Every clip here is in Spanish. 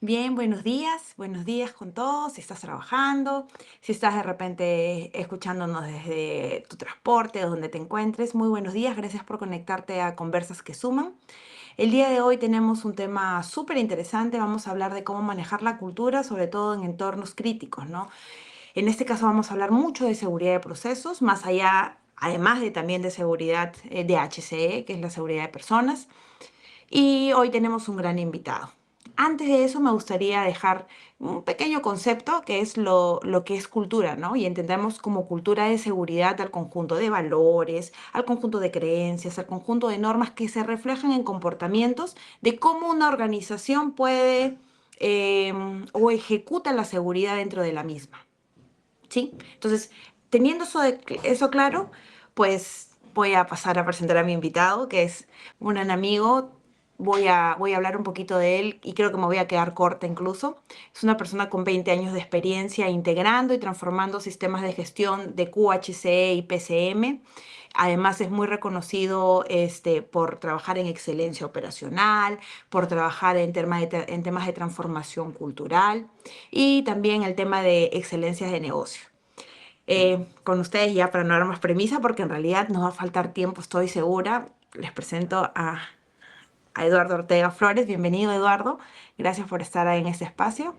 Bien, buenos días con todos, si estás trabajando, si estás de repente escuchándonos desde tu transporte, donde te encuentres, muy buenos días, gracias por conectarte a Conversas que Suman. El día de hoy tenemos un tema súper interesante, vamos a hablar de cómo manejar la cultura, sobre todo en entornos críticos, ¿no? En este caso vamos a hablar mucho de seguridad de procesos, más allá, además de también de seguridad de HCE, que es la seguridad de personas. Y hoy tenemos un gran invitado. Antes de eso, me gustaría dejar un pequeño concepto que es lo que es cultura, ¿no? Y entendemos como cultura de seguridad al conjunto de valores, al conjunto de creencias, al conjunto de normas que se reflejan en comportamientos de cómo una organización puede o ejecuta la seguridad dentro de la misma, ¿sí? Entonces, teniendo eso claro, pues voy a pasar a presentar a mi invitado, que es un gran amigo. Voy a hablar un poquito de él y creo que me voy a quedar corta incluso. Es una persona con 20 años de experiencia integrando y transformando sistemas de gestión de QHCE y PCM. Además es muy reconocido por trabajar en excelencia operacional, por trabajar en temas de transformación cultural y también el tema de excelencias de negocio. Con ustedes ya para no dar más premisa, porque en realidad nos va a faltar tiempo, estoy segura. Les presento a Eduardo Ortega Flores. Bienvenido, Eduardo. Gracias por estar ahí en este espacio.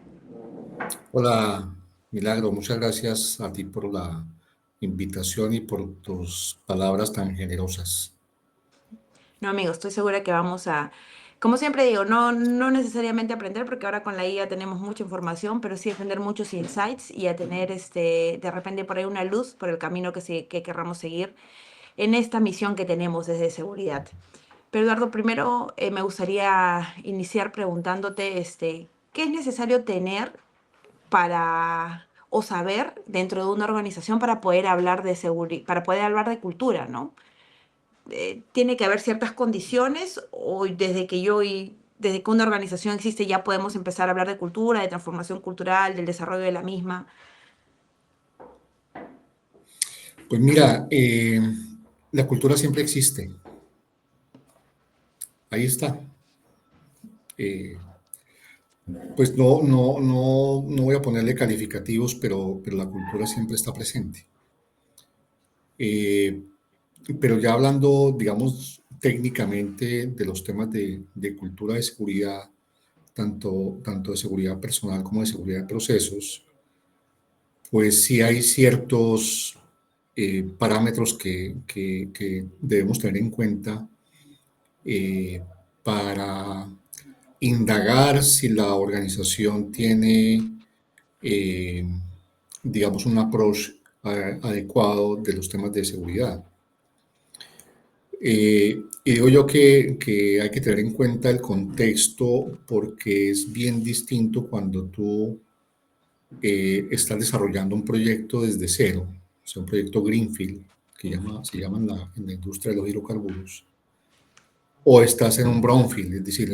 Hola, Milagro, muchas gracias a ti por la invitación y por tus palabras tan generosas. No, amigo, estoy segura que vamos a, como siempre digo, no necesariamente aprender, porque ahora con la IA tenemos mucha información, pero sí a tener muchos insights y a tener de repente por ahí una luz por el camino que querramos seguir en esta misión que tenemos desde seguridad. Pero Eduardo, primero me gustaría iniciar preguntándote, ¿qué es necesario tener para o saber dentro de una organización para poder hablar de seguridad, para poder hablar de cultura, ¿no? Tiene que haber ciertas condiciones o desde que una organización existe ya podemos empezar a hablar de cultura, de transformación cultural, del desarrollo de la misma. Pues mira, la cultura siempre existe, ahí está. Eh, pues no voy a ponerle calificativos, pero la cultura siempre está presente. Eh, pero ya hablando, digamos, técnicamente de los temas de cultura de seguridad, tanto de seguridad personal como de seguridad de procesos, pues sí hay ciertos parámetros que debemos tener en cuenta eh, para indagar si la organización tiene, eh, digamos, un approach adecuado de los temas de seguridad. Y digo yo que hay que tener en cuenta el contexto porque es bien distinto cuando tú estás desarrollando un proyecto desde cero, o sea, un proyecto Greenfield, se llama en la industria de los hidrocarburos, o estás en un Brownfield, es decir,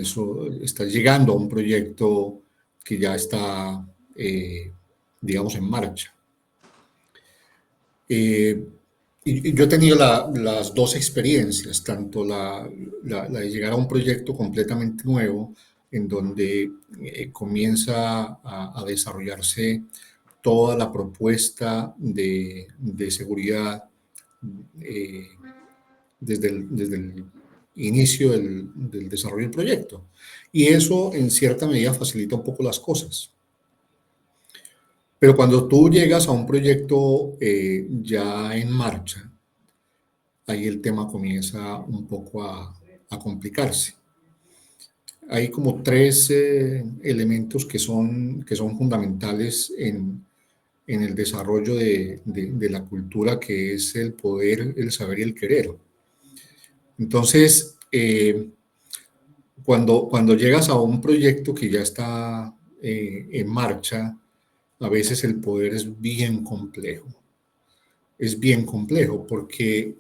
estás llegando a un proyecto que ya está, digamos, en marcha. Eh, y yo he tenido las dos experiencias, tanto la de llegar a un proyecto completamente nuevo, en donde comienza a desarrollarse toda la propuesta de seguridad eh, desde el inicio del desarrollo del proyecto. Y eso en cierta medida facilita un poco las cosas. Pero cuando tú llegas a un proyecto ya en marcha, ahí el tema comienza un poco a complicarse. Hay como tres elementos que son fundamentales en el desarrollo de la cultura, que es el poder, el saber y el querer. Entonces, cuando llegas a un proyecto que ya está en marcha, a veces el poder es bien complejo. Es bien complejo porque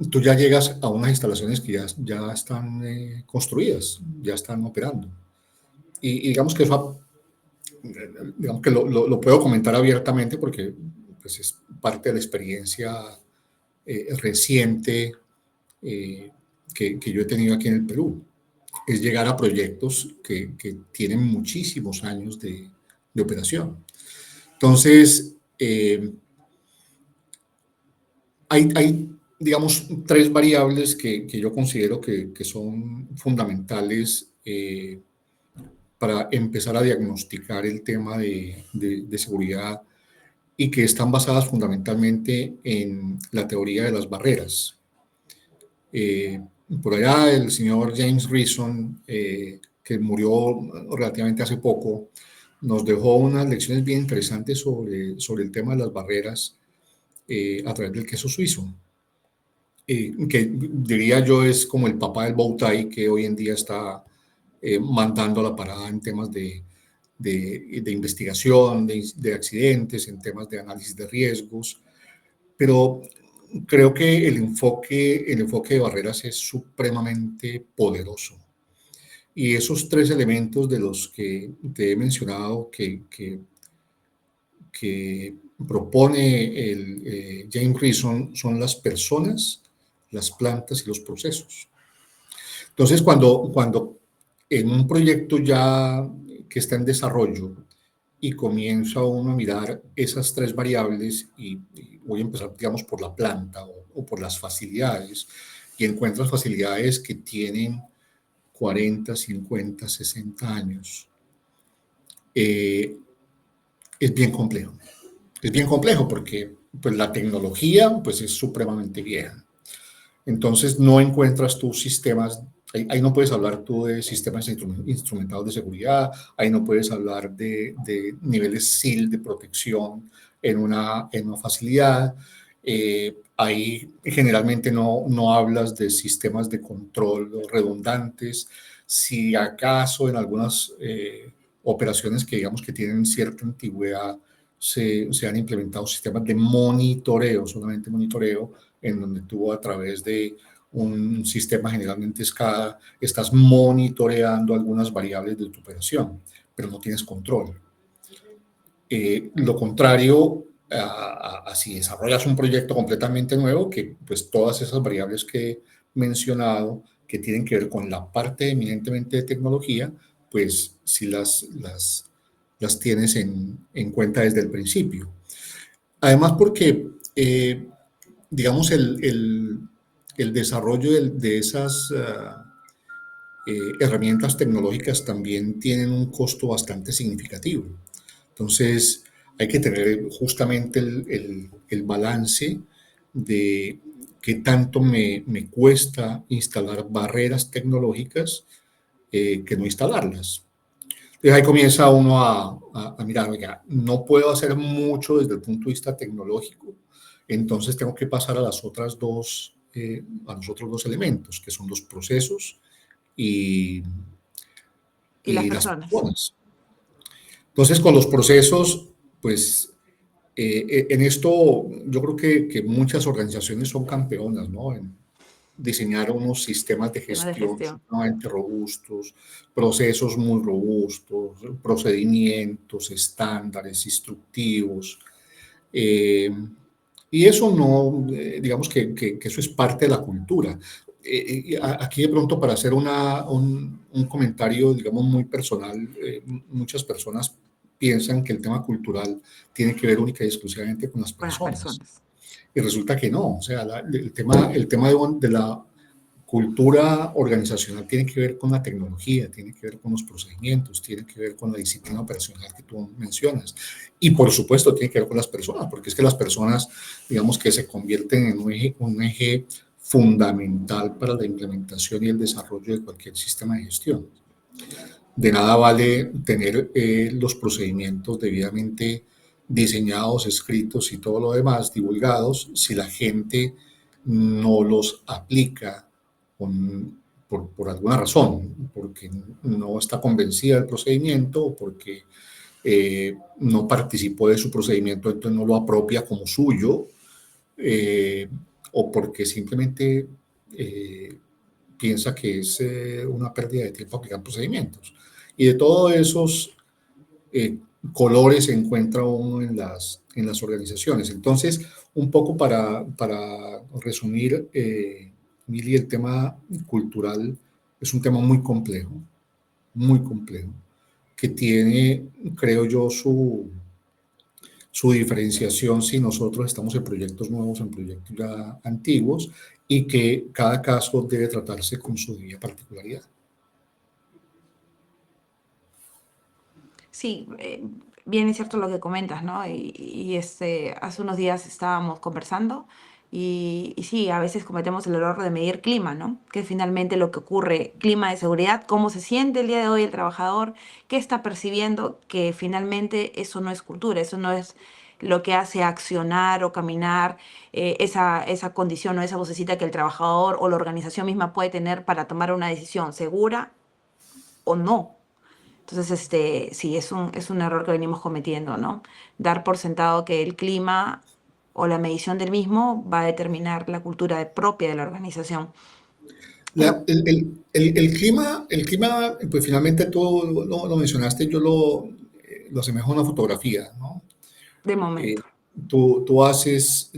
tú ya llegas a unas instalaciones que ya están construidas, ya están operando. Y digamos que eso, digamos que lo puedo comentar abiertamente porque pues, es parte de la experiencia reciente eh, que yo he tenido aquí en el Perú. es llegar a proyectos que tienen muchísimos años de operación. Entonces, hay, digamos, tres variables que yo considero que son fundamentales para empezar a diagnosticar el tema de seguridad y que están basadas fundamentalmente en la teoría de las barreras. Eh, por allá el señor James Reason, que murió relativamente hace poco, nos dejó unas lecciones bien interesantes sobre el tema de las barreras a través del queso suizo, que diría yo es como el papá del bow tie que hoy en día está mandando a la parada en temas de investigación, de accidentes, en temas de análisis de riesgos, pero creo que el enfoque de barreras es supremamente poderoso. Y esos tres elementos de los que te he mencionado que propone James Reason son las personas, las plantas y los procesos. Entonces, cuando en un proyecto ya que está en desarrollo y comienza uno a mirar esas tres variables y voy a empezar, digamos, por la planta o por las facilidades y encuentras facilidades que tienen 40, 50, 60 años, es bien complejo. Es bien complejo porque pues, la tecnología pues, es supremamente vieja. Entonces no encuentras tus sistemas, ahí no puedes hablar tú de sistemas instrumentados de seguridad, ahí no puedes hablar de niveles SIL de protección en una facilidad, ahí generalmente no hablas de sistemas de control redundantes, si acaso en algunas operaciones que digamos que tienen cierta antigüedad se han implementado sistemas de monitoreo, solamente monitoreo, en donde tú a través de un sistema generalmente SCADA estás monitoreando algunas variables de tu operación, pero no tienes control. Lo contrario, si desarrollas un proyecto completamente nuevo, que pues todas esas variables que he mencionado, que tienen que ver con la parte eminentemente de tecnología, pues si las tienes en cuenta desde el principio. Además porque digamos, el desarrollo de esas herramientas tecnológicas también tienen un costo bastante significativo. Entonces, hay que tener justamente el balance de qué tanto me cuesta instalar barreras tecnológicas que no instalarlas. Entonces ahí comienza uno a mirar, oiga, no puedo hacer mucho desde el punto de vista tecnológico, entonces tengo que pasar a a los otros dos elementos, que son los procesos y, Y las y las personas. personas. Entonces, con los procesos, pues en esto yo creo que muchas organizaciones son campeonas, ¿no? En diseñar unos sistemas de Temas de gestión gestión. sumamente robustos, procesos muy robustos, procedimientos, estándares, instructivos. Eh, y eso no, digamos que eso es parte de la cultura. Aquí de pronto para hacer un comentario, digamos, muy personal, muchas personas piensan que el tema cultural tiene que ver única y exclusivamente con las Con las personas. personas. Y resulta que no, o sea, el tema de la cultura organizacional tiene que ver con la tecnología, tiene que ver con los procedimientos, tiene que ver con la disciplina operacional que tú mencionas. Y por supuesto tiene que ver con las personas, porque es que las personas, digamos que se convierten en un eje fundamental para la implementación y el desarrollo de cualquier sistema de gestión. De nada vale tener los procedimientos debidamente diseñados, escritos y todo lo demás divulgados si la gente no los aplica por alguna razón, porque no está convencida del procedimiento o porque no participó de su procedimiento, entonces no lo apropia como suyo, eh, o porque simplemente eh, piensa que es una pérdida de tiempo aplicar procedimientos. Y de todos esos eh, colores se encuentra uno en las organizaciones. Entonces, un poco para resumir, Mili, el tema cultural es un tema muy complejo, que tiene, creo yo, su diferenciación si nosotros estamos en proyectos nuevos, en proyectos ya antiguos, y que cada caso debe tratarse con su debida particularidad. Sí, bien es cierto lo que comentas, ¿no? Hace unos días estábamos conversando y sí, a veces cometemos el error de medir clima, ¿no? Que es finalmente lo que ocurre, clima de seguridad, cómo se siente el día de hoy el trabajador, qué está percibiendo, que finalmente eso no es cultura, eso no es lo que hace accionar o caminar esa condición o esa vocecita que el trabajador o la organización misma puede tener para tomar una decisión segura o no. Entonces, sí, es un error que venimos cometiendo, ¿no? Dar por sentado que el clima o la medición del mismo va a determinar la cultura propia de la organización. Pero El clima, pues finalmente tú lo mencionaste, yo lo asemejo a una fotografía, ¿no? de Eh, momento, tú haces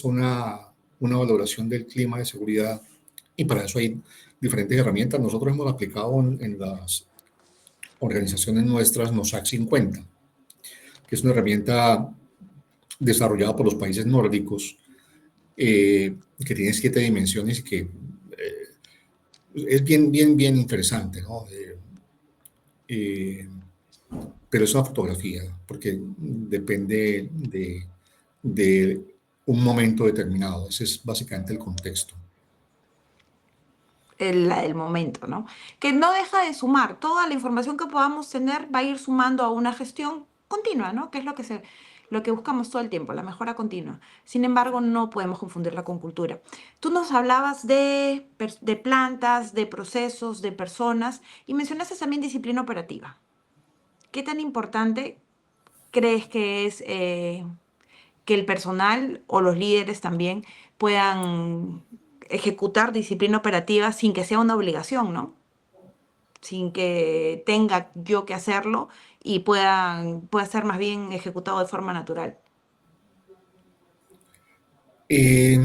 una valoración del clima de seguridad y para eso hay diferentes herramientas. Nosotros hemos aplicado en las organizaciones nuestras NOSAC 50, que es una herramienta desarrollada por los países nórdicos, que tiene 7 dimensiones y que es bien interesante, ¿no? Eh, pero es una fotografía, porque depende de un momento determinado. Ese es básicamente el contexto. el momento, ¿no? Que no deja de sumar. Toda la información que podamos tener va a ir sumando a una gestión continua, ¿no? Que es lo que buscamos todo el tiempo, la mejora continua. Sin embargo, no podemos confundirla con cultura. Tú nos hablabas de plantas, de procesos, de personas y mencionaste también disciplina operativa. ¿Qué tan importante crees que es que el personal o los líderes también puedan ejecutar disciplina operativa sin que sea una obligación, ¿no? Sin que tenga yo que hacerlo y pueda ser más bien ejecutado de forma natural? Eh,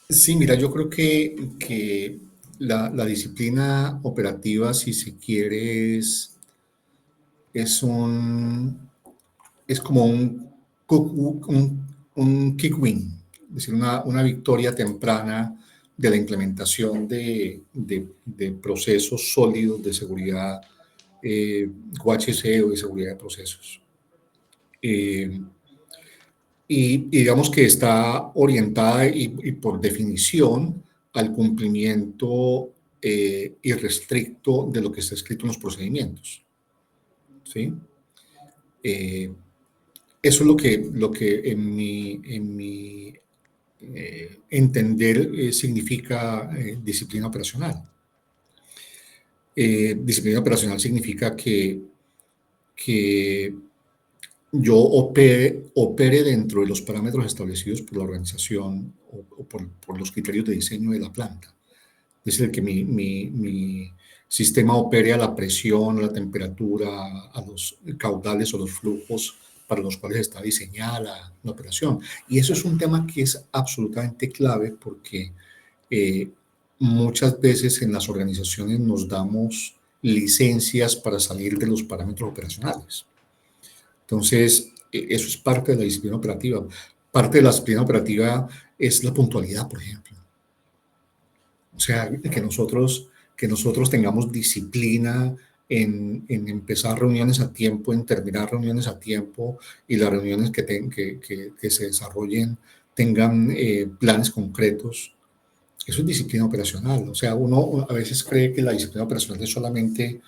sí, mira, yo creo que la disciplina operativa, si se quiere, es un, es como un quick win, es decir, una victoria temprana de la implementación de procesos sólidos de seguridad, QHC o de seguridad de procesos. Eh, y digamos que está orientada y por definición al cumplimiento irrestricto de lo que está escrito en los procedimientos. ¿Sí? Eh, Eso es lo que en mi entender significa disciplina operacional. Disciplina operacional significa que yo opere dentro de los parámetros establecidos por la organización o por los criterios de diseño de la planta. Es decir, que mi sistema opere a la presión, a la temperatura, a los caudales o los flujos para los cuales está diseñada la operación. Y eso es un tema que es absolutamente clave porque eh, muchas veces en las organizaciones nos damos licencias para salir de los parámetros operacionales. Entonces, eso es parte de la disciplina operativa. Parte de la disciplina operativa es la puntualidad, por ejemplo. O sea, que nosotros tengamos disciplina en empezar reuniones a tiempo, en terminar reuniones a tiempo y las reuniones que se desarrollen tengan planes concretos. Eso es disciplina operacional. O sea, uno a veces cree que la disciplina operacional es solamente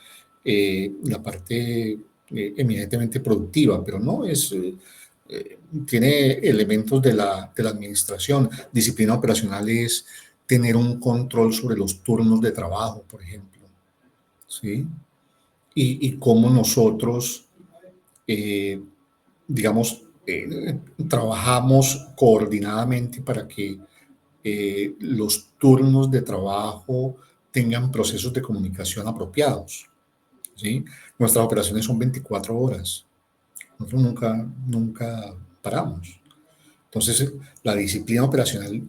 la parte eminentemente productiva, pero no, tiene elementos de la administración. Disciplina operacional es tener un control sobre los turnos de trabajo, por ejemplo, ¿sí? Y cómo nosotros, eh, digamos, trabajamos coordinadamente para que los turnos de trabajo tengan procesos de comunicación apropiados, ¿sí? Nuestras operaciones son 24 horas. Nosotros nunca paramos. Entonces, la disciplina operacional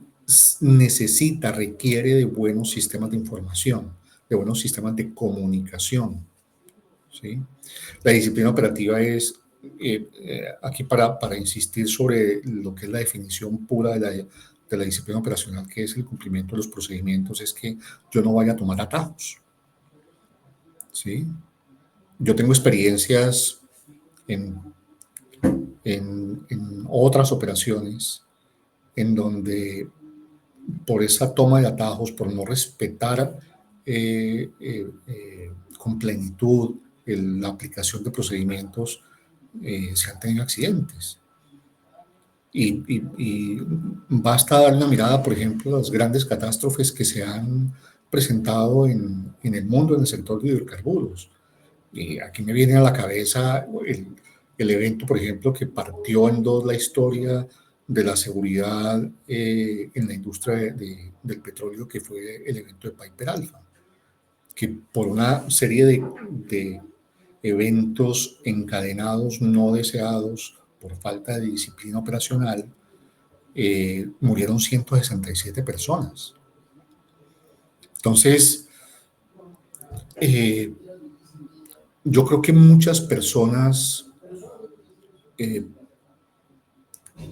requiere de buenos sistemas de información, de buenos sistemas de comunicación, ¿sí? La disciplina operativa es, aquí para insistir sobre lo que es la definición pura de la disciplina operacional, que es el cumplimiento de los procedimientos, es que yo no vaya a tomar atajos, ¿sí? Yo tengo experiencias en, en otras operaciones en donde por esa toma de atajos, por no respetar con plenitud la aplicación de procedimientos, se han tenido accidentes. Y basta dar una mirada, por ejemplo, a las grandes catástrofes que se han presentado en el mundo, en el sector de hidrocarburos. Y aquí me viene a la cabeza el evento, por ejemplo, que partió en dos la historia de la seguridad en la industria del petróleo, que fue el evento de Piper Alpha, que por una serie de eventos encadenados no deseados por falta de disciplina operacional, murieron 167 personas. Entonces, eh, yo creo que muchas personas, eh,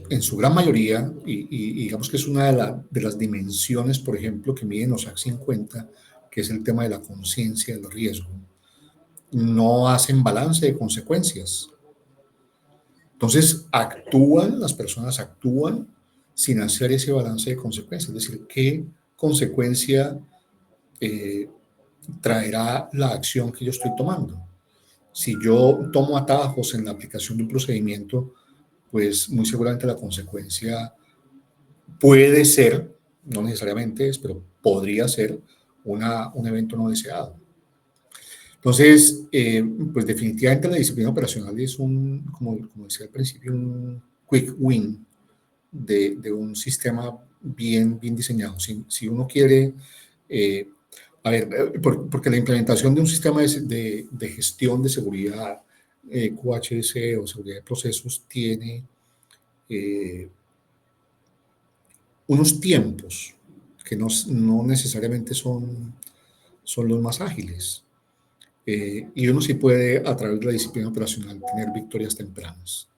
en su gran mayoría, y digamos que es una de las dimensiones, por ejemplo, que miden los AC 50, que es el tema de la conciencia del riesgo, no hacen balance de consecuencias. Entonces, las personas actúan sin hacer ese balance de consecuencias, es decir, qué consecuencia eh, traerá la acción que yo estoy tomando. Si yo tomo atajos en la aplicación de un procedimiento, pues muy seguramente la consecuencia puede ser, no necesariamente es, pero podría ser un evento no deseado. Entonces, pues definitivamente la disciplina operacional es como decía al principio, un quick win de un sistema bien diseñado. Si uno quiere, eh, a ver, porque la implementación de un sistema de gestión de seguridad, QHS o seguridad de procesos, tiene unos tiempos que no necesariamente son los más ágiles. Y uno sí puede, a través de la disciplina operacional, tener victorias tempranas.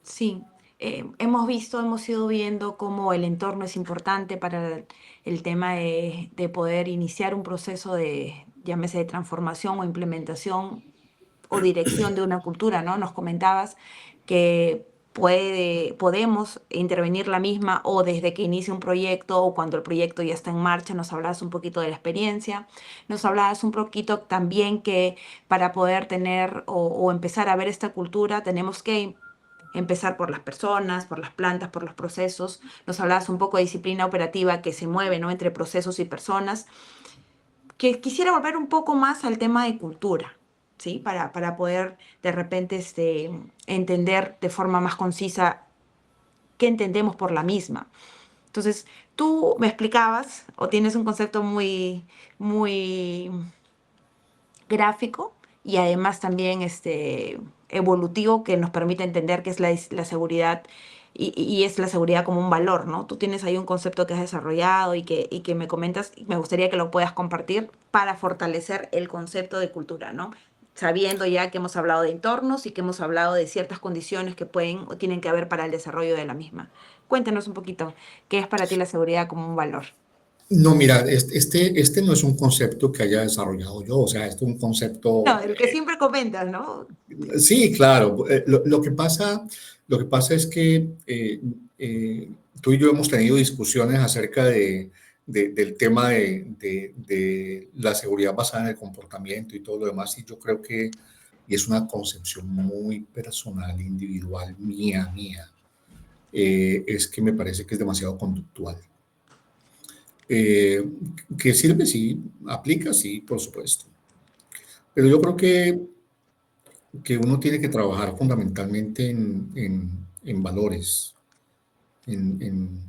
Sí, hemos ido viendo cómo el entorno es importante para el tema de poder iniciar un proceso de, llámese de transformación o implementación o dirección de una cultura, ¿no? Nos comentabas que podemos intervenir la misma o desde que inicia un proyecto o cuando el proyecto ya está en marcha, nos hablabas un poquito de la experiencia, nos hablabas un poquito también que para poder tener o empezar a ver esta cultura tenemos que empezar por las personas, por las plantas, por los procesos. Nos hablabas un poco de disciplina operativa que se mueve, ¿no? Entre procesos y personas. Que quisiera volver un poco más al tema de cultura, ¿sí? Para poder de repente entender de forma más concisa qué entendemos por la misma. Entonces, tú me explicabas o tienes un concepto muy gráfico y además también evolutivo que nos permite entender qué es la seguridad y es la seguridad como un valor, ¿no? Tú tienes ahí un concepto que has desarrollado y que me comentas, y me gustaría que lo puedas compartir para fortalecer el concepto de cultura, ¿no? Sabiendo ya que hemos hablado de entornos y que hemos hablado de ciertas condiciones que pueden o tienen que haber para el desarrollo de la misma. Cuéntanos un poquito, ¿qué es para ti la seguridad como un valor? No, mira, este no es un concepto que haya desarrollado yo, o sea, este es un No, concepto, el que siempre comentas, ¿no? sí, claro, lo que pasa es que tú y yo hemos tenido discusiones acerca del tema de la seguridad basada en el comportamiento y todo lo demás, y yo creo que, y es una concepción muy personal, individual, mía, es que me parece que es demasiado conductual. Eh, ¿Que sirve? Sí, aplica, sí, por supuesto. Pero yo creo que uno tiene que trabajar fundamentalmente en valores. En, en-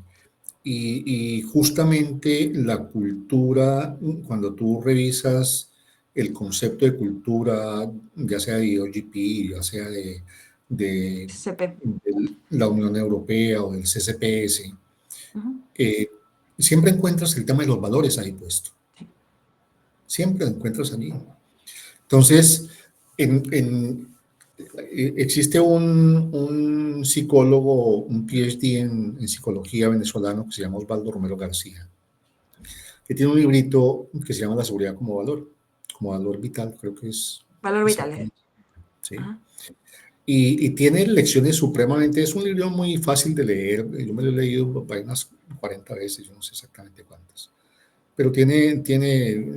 y justamente la cultura, cuando tú revisas el concepto de cultura, ya sea de OGP, ya sea de, CP. de la Unión Europea o del CCPS, Ujú. siempre encuentras el tema de los valores ahí puesto. Sí. Siempre lo encuentras allí. Entonces, existe un psicólogo, un PhD en psicología venezolano que se llama Osvaldo Romero García, que tiene un librito que se llama La seguridad como valor vital, creo que es Valor vital. exactamente, ¿sí? Ajá. Y tiene lecciones supremamente, es un libro muy fácil de leer, yo me lo he leído por unas 40 veces, yo no sé exactamente cuántas, pero tiene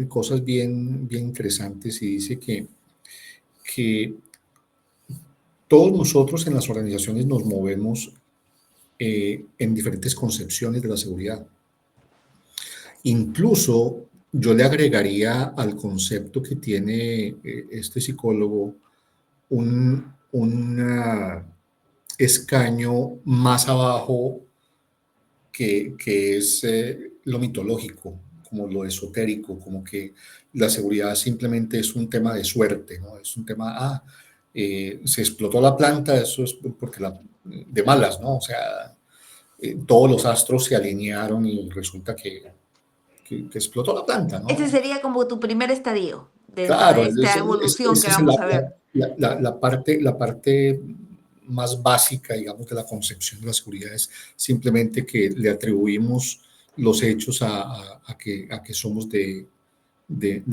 cosas bien interesantes y dice que todos nosotros en las organizaciones nos movemos en diferentes concepciones de la seguridad. Incluso yo le agregaría al concepto que tiene este psicólogo un escaño más abajo que es lo mitológico, como lo esotérico, como que la seguridad simplemente es un tema de suerte, ¿no? Es un tema, se explotó la planta, eso es porque de malas, ¿no? O sea, todos los astros se alinearon y resulta que explotó la planta, Ese ¿no? sería como tu primer estadio dentro de Claro, esta evolución que esa es vamos a ver. la parte más básica, digamos, de la concepción de la seguridad es simplemente que le atribuimos los hechos a que somos de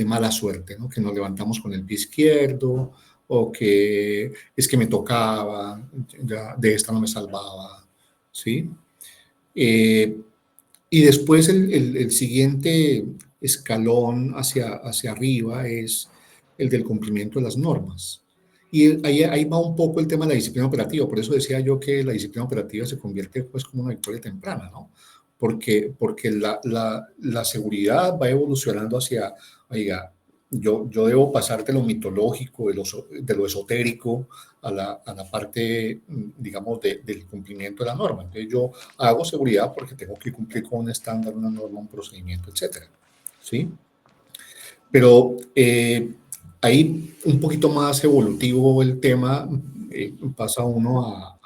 mala suerte, ¿no? Que nos levantamos con el pie izquierdo o que es que me tocaba, ya de esta no me salvaba, ¿sí? Eh, y después el siguiente escalón hacia arriba es el del cumplimiento de las normas. Y ahí va un poco el tema de la disciplina operativa. Por eso decía yo que la disciplina operativa se convierte pues como una victoria temprana, ¿no? Porque la seguridad va evolucionando hacia, oiga, yo debo pasar de lo mitológico, de lo esotérico, a la parte, digamos, del cumplimiento de la norma. Entonces yo hago seguridad porque tengo que cumplir con un estándar, una norma, un procedimiento, etcétera. ¿Sí? Pero ahí un poquito más evolutivo el tema, pasa uno a,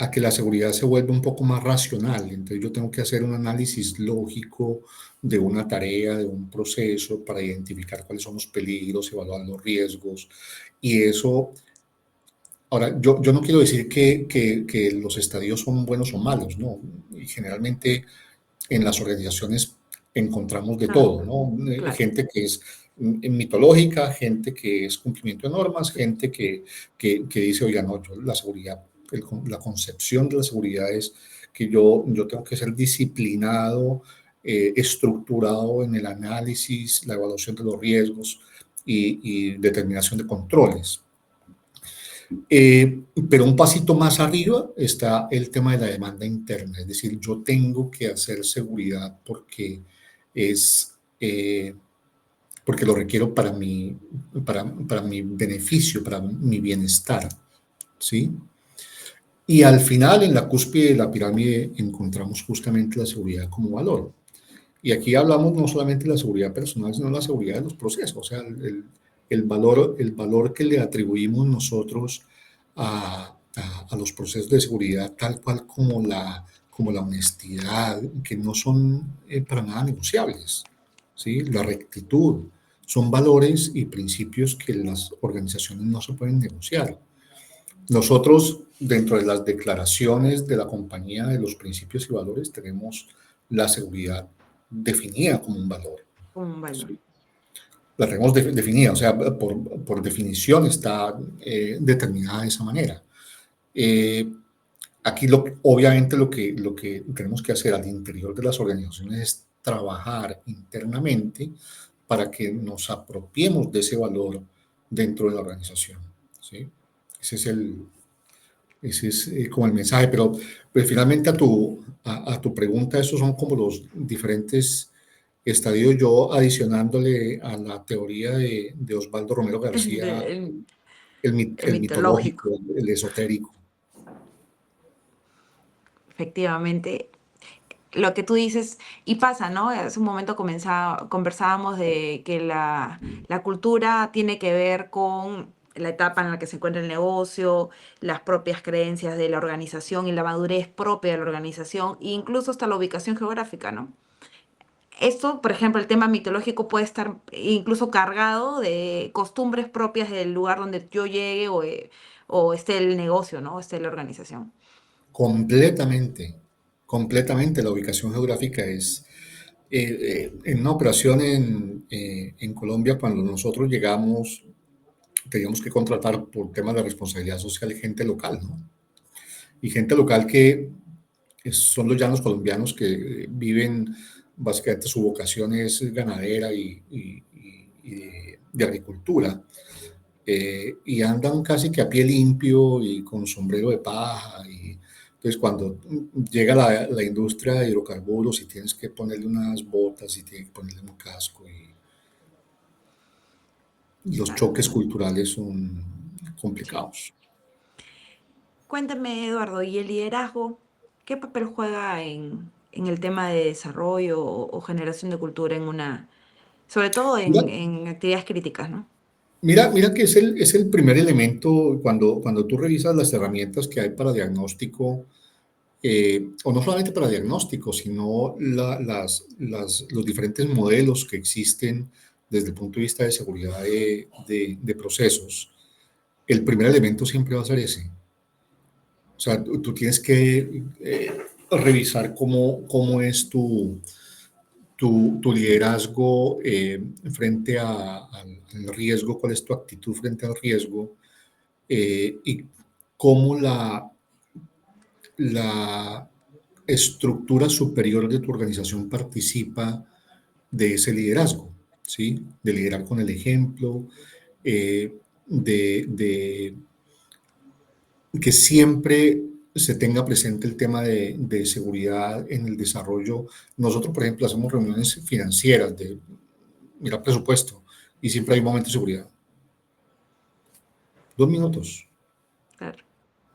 a que la seguridad se vuelve un poco más racional. Entonces yo tengo que hacer un análisis lógico de una tarea, de un proceso, para identificar cuáles son los peligros, evaluar los riesgos. Y eso, ahora, yo no quiero decir que los estadios son buenos o malos, ¿no? Y generalmente en las organizaciones encontramos de Claro, todo, ¿no? claro. Gente que es mitológica, gente que es cumplimiento de normas, gente que dice, oiga, no, yo la seguridad, la concepción de la seguridad es que yo tengo que ser disciplinado, estructurado en el análisis, la evaluación de los riesgos y determinación de controles. Pero un pasito más arriba está el tema de la demanda interna, es decir, yo tengo que hacer seguridad es, eh, porque lo requiero para mi beneficio, para mi bienestar, ¿sí? Y al final, en la cúspide de la pirámide, encontramos justamente la seguridad como valor. Y aquí hablamos no solamente de la seguridad personal, sino de la seguridad de los procesos, o sea, el valor que le atribuimos nosotros a los procesos de seguridad, tal cual como la honestidad, que no son para nada negociables, ¿sí? La rectitud, son valores y principios que las organizaciones no se pueden negociar. Nosotros, dentro de las declaraciones de la compañía de los principios y valores, tenemos la seguridad definida como un valor. Como un valor. ¿Sí? La tenemos definida, o sea, por definición está determinada de esa manera. Eh, aquí, obviamente, lo que tenemos que hacer al interior de las organizaciones es trabajar internamente para que nos apropiemos de ese valor dentro de la organización. ¿Sí? Ese es ese es como el mensaje, pero finalmente a tu pregunta, esos son como los diferentes estadios, yo adicionándole a la teoría de Osvaldo Romero García, El, el el mitológico, mitológico, el esotérico. efectivamente. Lo que tú dices, y pasa, ¿no? Hace un momento conversábamos de que la cultura tiene que ver con la etapa en la que se encuentra el negocio, las propias creencias de la organización y la madurez propia de la organización, e incluso hasta la ubicación geográfica, ¿no? Esto, por ejemplo, el tema mitológico puede estar incluso cargado de costumbres propias del lugar donde yo llegue o esté el negocio, ¿no? O esté la organización. Completamente, completamente. La ubicación geográfica es, en una operación en Colombia, cuando nosotros llegamos, teníamos que contratar por temas de responsabilidad social gente local, ¿no? Y gente local que son los llanos colombianos que viven, básicamente su vocación es ganadera y de agricultura, y andan casi que a pie limpio y con sombrero de paja. Y entonces cuando llega la industria de hidrocarburos y tienes que ponerle unas botas y tienes que ponerle un casco y los Claro, choques culturales son sí. complicados. Cuéntame, Eduardo, ¿y el liderazgo qué papel juega en el tema de desarrollo o generación de cultura en una, sobre todo Mira, en actividades críticas, ¿no? mira que es el primer elemento cuando tú revisas las herramientas que hay para diagnóstico, o no solamente para diagnóstico, sino los diferentes modelos que existen desde el punto de vista de seguridad de procesos. El primer elemento siempre va a ser ese. O sea, tú tienes que revisar cómo es tu liderazgo frente al riesgo, cuál es tu actitud frente al riesgo, y cómo la estructura superior de tu organización participa de ese liderazgo, ¿sí? De liderar con el ejemplo, de que siempre se tenga presente el tema de seguridad en el desarrollo. Nosotros, por ejemplo, hacemos reuniones financieras de, mira, presupuesto, y siempre hay un momento de seguridad. 2 minutos, Claro.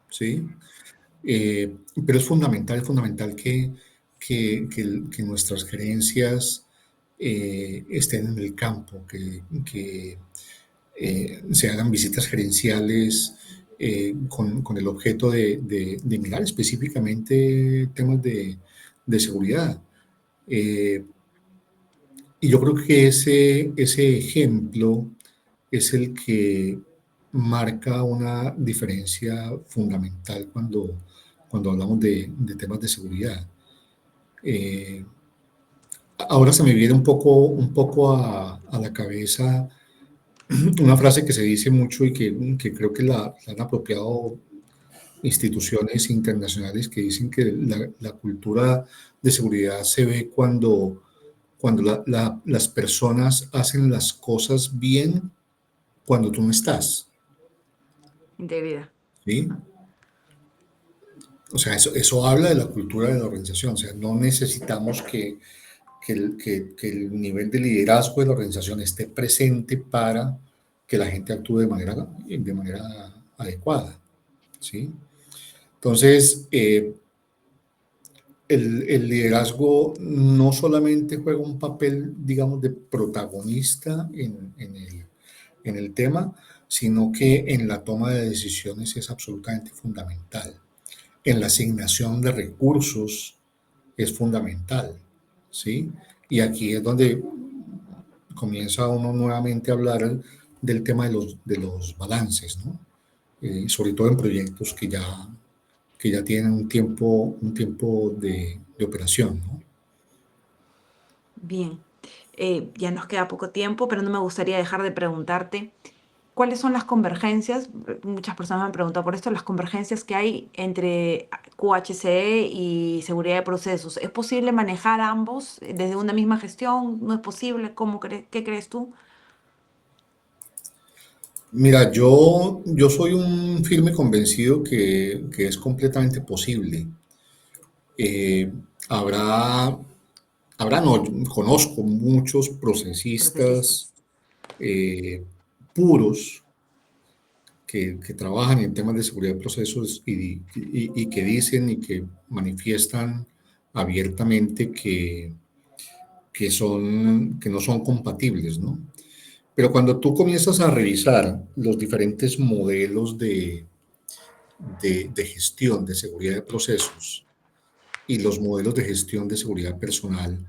¿sí? Pero es fundamental que nuestras gerencias estén en el campo, que se hagan visitas gerenciales con el objeto de mirar específicamente temas de seguridad. Eh, y yo creo que ese ejemplo es el que marca una diferencia fundamental cuando hablamos de temas de seguridad. Eh, Ahora se me viene un poco a la cabeza una frase que se dice mucho y que creo que la han apropiado instituciones internacionales que dicen que la cultura de seguridad se ve cuando las personas hacen las cosas bien cuando tú no estás, Integridad. ¿sí? Ajá. O sea, eso habla de la cultura de la organización. O sea, no necesitamos que el nivel de liderazgo de la organización esté presente para que la gente actúe de manera adecuada, ¿sí? Entonces, el liderazgo no solamente juega un papel, digamos, de protagonista en el tema, sino que en la toma de decisiones es absolutamente fundamental. En la asignación de recursos es fundamental, ¿sí? Y aquí es donde comienza uno nuevamente a hablar del tema de los balances, ¿no? Sobre todo en proyectos que ya tienen un tiempo de operación, ¿no? Bien. Ya nos queda poco tiempo, pero no me gustaría dejar de preguntarte. ¿Cuáles son las convergencias? Muchas personas me han preguntado por esto, las convergencias que hay entre QHCE y seguridad de procesos. ¿Es posible manejar ambos desde una misma gestión? ¿No es posible? ¿Qué crees tú? Mira, yo soy un firme convencido que es completamente posible. Eh, habrá, no, conozco muchos procesistas Procesistas. eh, puros que trabajan en temas de seguridad de procesos y que dicen y que manifiestan abiertamente que no son compatibles, ¿no? Pero cuando tú comienzas a revisar los diferentes modelos de gestión de seguridad de procesos y los modelos de gestión de seguridad personal,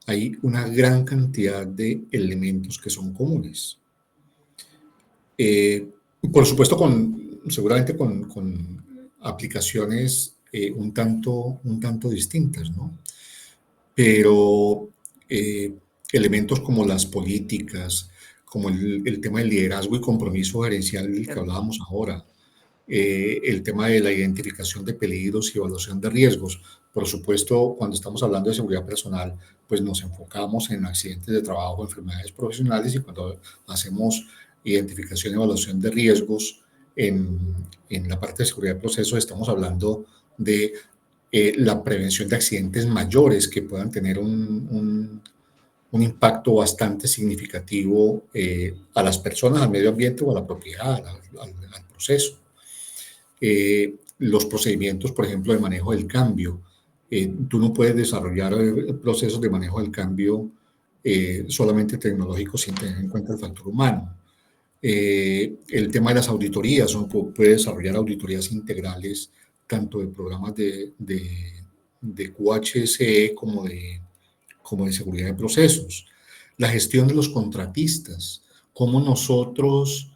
hay una gran cantidad de elementos que son comunes. Eh, por supuesto, seguramente con aplicaciones un tanto distintas, ¿no? Pero elementos como las políticas, como el tema del liderazgo y compromiso gerencial del que ¿Cierto? hablábamos ahora, el tema de la identificación de peligros y evaluación de riesgos. Por supuesto, cuando estamos hablando de seguridad personal, pues nos enfocamos en accidentes de trabajo, enfermedades profesionales, y cuando hacemos identificación y evaluación de riesgos en la parte de seguridad de procesos, estamos hablando de la prevención de accidentes mayores que puedan tener un impacto bastante significativo a las personas, al medio ambiente o a la propiedad, al proceso. Los procedimientos, por ejemplo, de manejo del cambio. Tú no puedes desarrollar procesos de manejo del cambio solamente tecnológicos sin tener en cuenta el factor humano. El tema de las auditorías, uno puede desarrollar auditorías integrales tanto de programas de QHSE como de seguridad de procesos. La gestión de los contratistas, cómo nosotros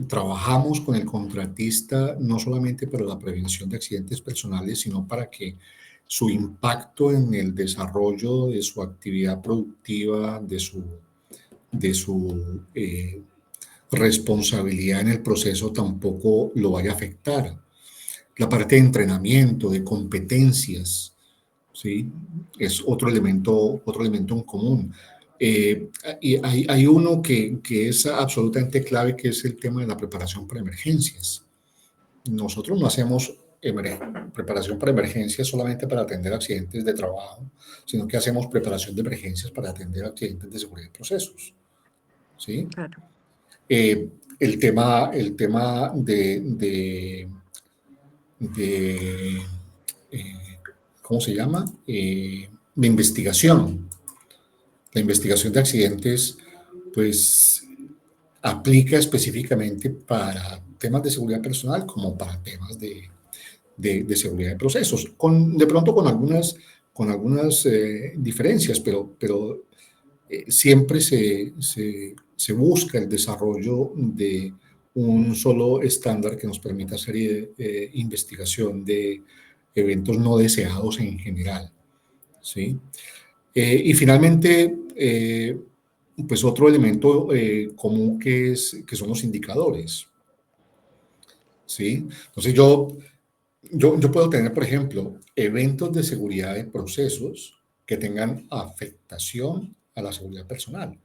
trabajamos con el contratista no solamente para la prevención de accidentes personales, sino para que su impacto en el desarrollo de su actividad productiva, de su responsabilidad en el proceso tampoco lo vaya a afectar. La parte de entrenamiento, de competencias, ¿sí? Es otro elemento en común. Y hay uno que es absolutamente clave, que es el tema de la preparación para emergencias. Nosotros no hacemos preparación para emergencias solamente para atender accidentes de trabajo, sino que hacemos preparación de emergencias para atender accidentes de seguridad de procesos, ¿sí? Claro. El tema de eh, ¿cómo se llama? De investigación. La investigación de accidentes, pues, aplica específicamente para temas de seguridad personal como para temas de seguridad de procesos, de pronto con algunas diferencias, pero siempre se busca el desarrollo de un solo estándar que nos permita hacer investigación de eventos no deseados en general, ¿sí? Y finalmente, pues otro elemento común que son los indicadores, ¿sí? Entonces yo puedo tener, por ejemplo, eventos de seguridad de procesos que tengan afectación a la seguridad personal.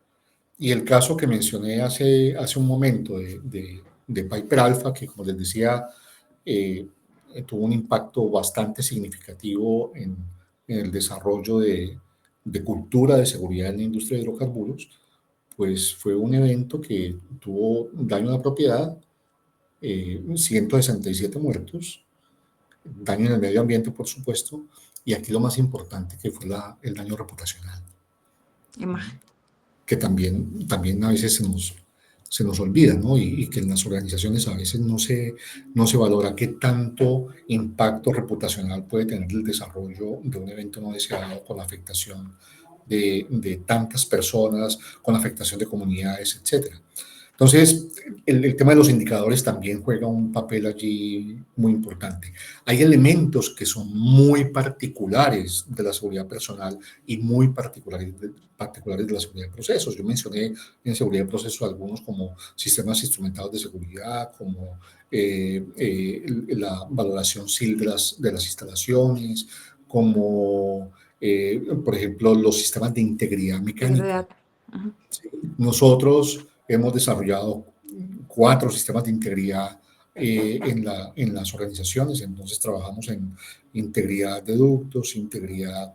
Y el caso que mencioné hace un momento de Piper Alpha, que como les decía, eh, tuvo un impacto bastante significativo en el desarrollo de cultura de seguridad en la industria de hidrocarburos, pues fue un evento que tuvo daño a la propiedad, 167 muertos, daño en el medio ambiente, por supuesto, y aquí lo más importante que fue el daño reputacional, Imagen. que también a veces se nos olvida, ¿no? Y que en las organizaciones a veces no se valora qué tanto impacto reputacional puede tener el desarrollo de un evento no deseado con la afectación de tantas personas, con la afectación de comunidades, etcétera. Entonces, el tema de los indicadores también juega un papel allí muy importante. Hay elementos que son muy particulares de la seguridad personal y muy particulares de la seguridad de procesos. Yo mencioné en seguridad de procesos algunos como sistemas instrumentados de seguridad, como la valoración SIL de las instalaciones, como, por ejemplo, los sistemas de integridad mecánica. Integridad. Ujú. Nosotros hemos desarrollado 4 sistemas de integridad en las organizaciones, entonces trabajamos en integridad de ductos, integridad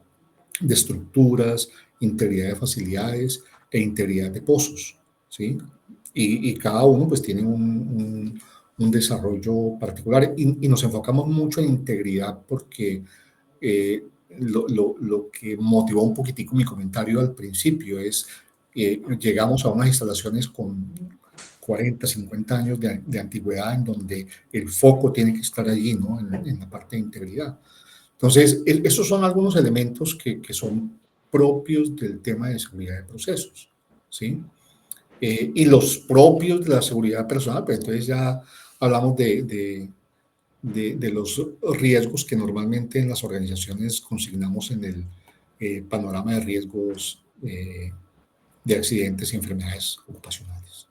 de estructuras, integridad de facilidades e integridad de pozos, ¿sí? Y cada uno pues tiene un desarrollo particular y nos enfocamos mucho en integridad porque lo que motivó un poquitico mi comentario al principio es llegamos a unas instalaciones con 40, 50 años de antigüedad en donde el foco tiene que estar allí, ¿no? En la parte de integridad. Entonces, esos son algunos elementos que son propios del tema de seguridad de procesos, ¿sí? Y los propios de la seguridad personal, pues entonces ya hablamos de los riesgos que normalmente en las organizaciones consignamos en el panorama de riesgos de accidentes y enfermedades ocupacionales.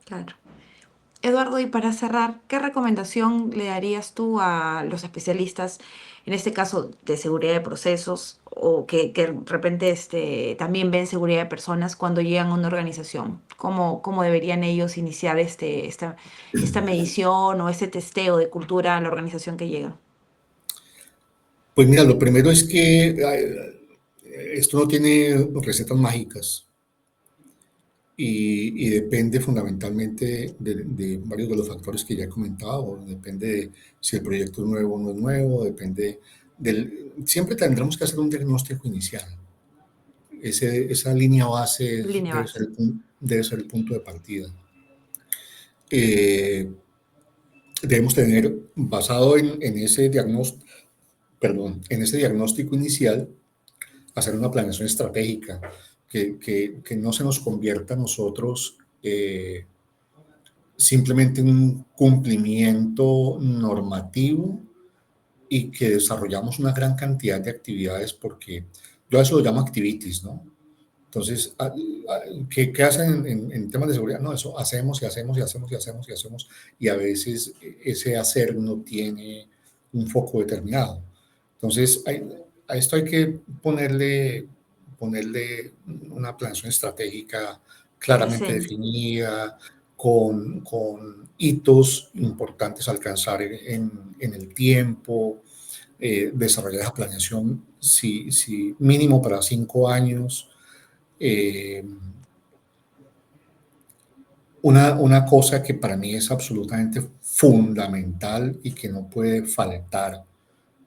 Claro. Eduardo, y para cerrar, ¿qué recomendación le darías tú a los especialistas, en este caso de seguridad de procesos, o que de repente también ven seguridad de personas cuando llegan a una organización? ¿Cómo deberían ellos iniciar esta medición o este testeo de cultura a la organización que llega? Pues mira, lo primero es que esto no tiene recetas mágicas y depende fundamentalmente de varios de los factores que ya he comentado. Depende de si el proyecto es nuevo o no es nuevo, depende del... Siempre tendremos que hacer un diagnóstico inicial. Esa línea base Línea base. debe ser el punto de partida. Eh, Debemos tener, basado en ese diagnóstico, perdón, en ese diagnóstico inicial, hacer una planeación estratégica que no se nos convierta a nosotros simplemente en un cumplimiento normativo y que desarrollamos una gran cantidad de actividades porque yo a eso lo llamo activities, ¿no? Entonces, ¿qué hacen en temas de seguridad? No, eso hacemos y hacemos y hacemos y hacemos y hacemos y a veces ese hacer no tiene un foco determinado. Entonces, a esto hay que ponerle una planeación estratégica claramente Diseño. definida, con hitos importantes a alcanzar en el tiempo, desarrollar esa planeación, si mínimo para 5 años. Eh, una cosa que para mí es absolutamente fundamental y que no puede faltar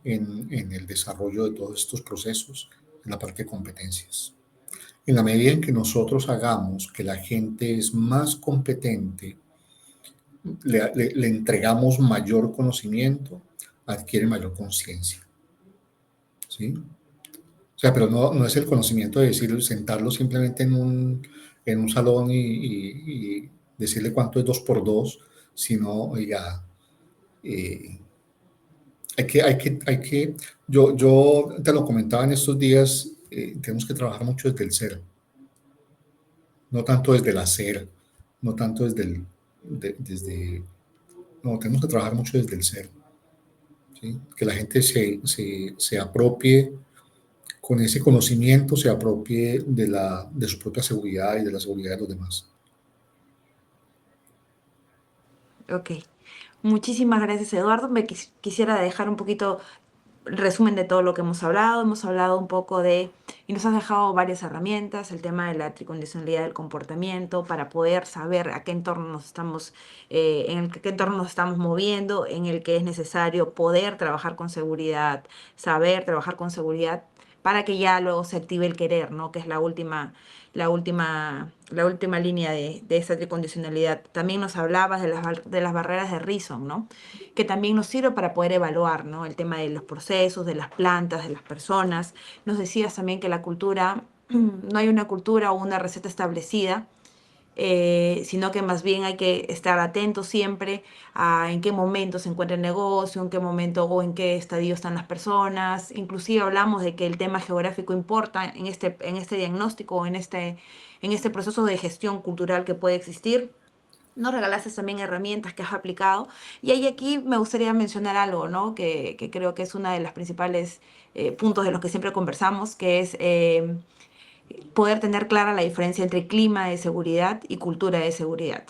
en el desarrollo de todos estos procesos es la parte de competencias. En la medida en que nosotros hagamos que la gente es más competente, le entregamos mayor conocimiento, adquiere mayor conciencia. ¿Sí? O sea, pero no es el conocimiento de decir, sentarlo simplemente en un salón y decirle cuánto es 2 por 2, sino, oiga, eh, yo te lo comentaba en estos días, tenemos que trabajar mucho desde el ser, no tanto desde el hacer, no tanto no, tenemos que trabajar mucho desde el ser, ¿sí? Que la gente se apropie con ese conocimiento, se apropie de su propia seguridad y de la seguridad de los demás. Ok. Muchísimas gracias, Eduardo. Quisiera dejar un poquito resumen de todo lo que hemos hablado. Hemos hablado un poco y nos has dejado varias herramientas, el tema de la tricondicionalidad del comportamiento, para poder saber a qué entorno nos estamos, qué entorno nos estamos moviendo, en el que es necesario poder trabajar con seguridad, saber trabajar con seguridad, para que ya luego se active el querer, ¿no? Que es la última línea de esa tricondicionalidad. También nos hablabas de las barreras de Reason, ¿no? Que también nos sirve para poder evaluar, ¿no? El tema de los procesos, de las plantas, de las personas. Nos decías también que la cultura, no hay una cultura o una receta establecida, sino que más bien hay que estar atentos siempre a en qué momento se encuentra el negocio, en qué momento o en qué estadio están las personas. Inclusive hablamos de que el tema geográfico importa en este diagnóstico o en este proceso de gestión cultural que puede existir. Nos regalaste también herramientas que has aplicado. Y ahí aquí me gustaría mencionar algo, ¿no? Que creo que es una de las principales puntos de los que siempre conversamos, que es poder tener clara la diferencia entre clima de seguridad y cultura de seguridad.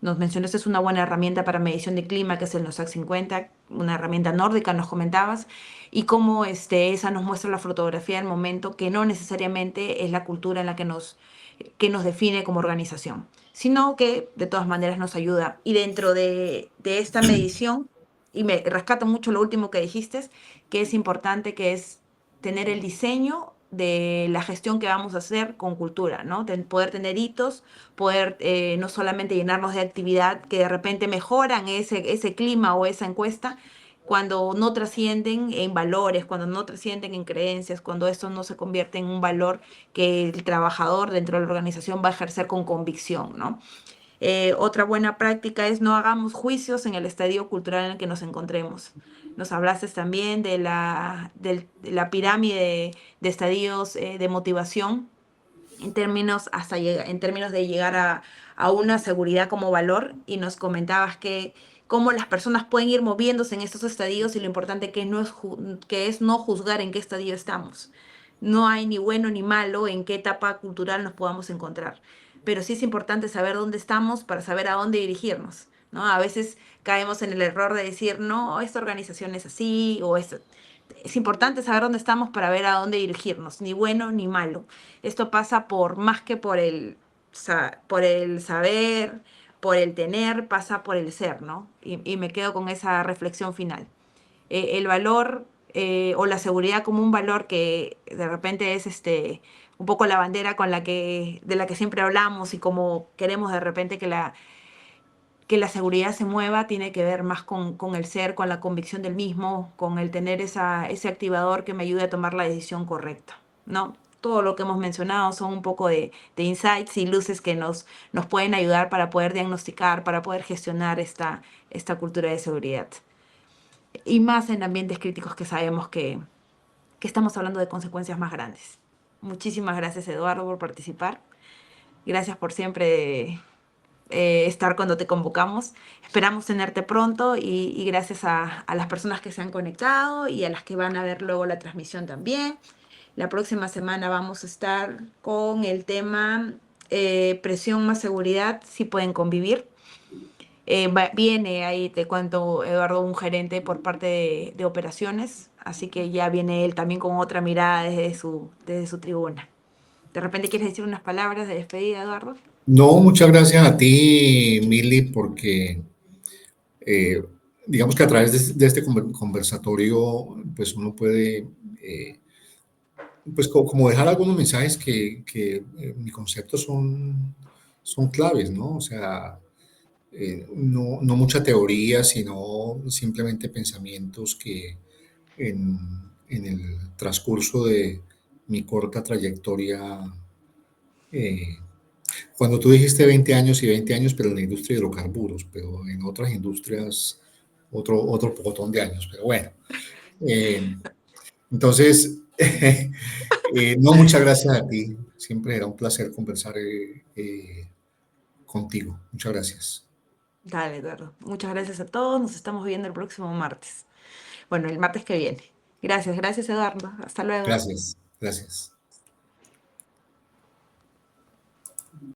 Nos mencionaste es una buena herramienta para medición de clima, que es el NOSAC 50, una herramienta nórdica, nos comentabas, y cómo esa nos muestra la fotografía del momento, que no necesariamente es la cultura en la que nos define como organización, sino que de todas maneras nos ayuda. Y dentro de esta medición, y me rescato mucho lo último que dijiste, que es importante, que es tener el diseño de la gestión que vamos a hacer con cultura, ¿no? Poder tener hitos, poder no solamente llenarnos de actividad que de repente mejoran ese clima o esa encuesta, cuando no trascienden en valores, cuando no trascienden en creencias, cuando esto no se convierte en un valor que el trabajador dentro de la organización va a ejercer con convicción, ¿no? Otra buena práctica es no hagamos juicios en el estadio cultural en el que nos encontremos. Nos hablaste también de la pirámide de estadios de motivación en términos, en términos de llegar a una seguridad como valor y nos comentabas que cómo las personas pueden ir moviéndose en estos estadios y lo importante que, no es, que es no juzgar en qué estadio estamos. No hay ni bueno ni malo en qué etapa cultural nos podamos encontrar, pero sí es importante saber dónde estamos para saber a dónde dirigirnos, ¿no? A veces caemos en el error de decir, no, esta organización es así o esto. Es importante saber dónde estamos para ver a dónde dirigirnos, ni bueno ni malo. Esto pasa por más que por por el saber, por el tener, pasa por el ser, ¿no? Y me quedo con esa reflexión final. El valor o la seguridad como un valor que de repente es un poco la bandera de la que siempre hablamos y como queremos de repente que la seguridad se mueva, tiene que ver más con el ser, con la convicción del mismo, con el tener ese activador que me ayude a tomar la decisión correcta, ¿no? Todo lo que hemos mencionado son un poco de insights y luces que nos pueden ayudar para poder diagnosticar, para poder gestionar esta cultura de seguridad. Y más en ambientes críticos que sabemos que estamos hablando de consecuencias más grandes. Muchísimas gracias, Eduardo, por participar. Gracias por siempre estar cuando te convocamos. Esperamos tenerte pronto y gracias a las personas que se han conectado y a las que van a ver luego la transmisión también. La próxima semana vamos a estar con el tema presión más seguridad, si pueden convivir. Viene ahí, te cuento, Eduardo, un gerente por parte de operaciones, así que ya viene él también con otra mirada desde su tribuna. ¿De repente quieres decir unas palabras de despedida, Eduardo? No, muchas gracias a ti, Mili, porque eh, digamos que a través de este conversatorio, pues uno puede, pues como dejar algunos mensajes que mi concepto son claves, ¿no? O sea, no mucha teoría, sino simplemente pensamientos que en el transcurso de mi corta trayectoria, eh, cuando tú dijiste 20 años y 20 años, pero en la industria de hidrocarburos, pero en otras industrias otro pocotón de años, pero bueno. Eh, entonces, no, muchas gracias a ti. Siempre era un placer conversar contigo. Muchas gracias. Dale, Eduardo. Muchas gracias a todos. Nos estamos viendo el próximo martes. Bueno, el martes que viene. Gracias, gracias, Eduardo. Hasta luego. Gracias, gracias.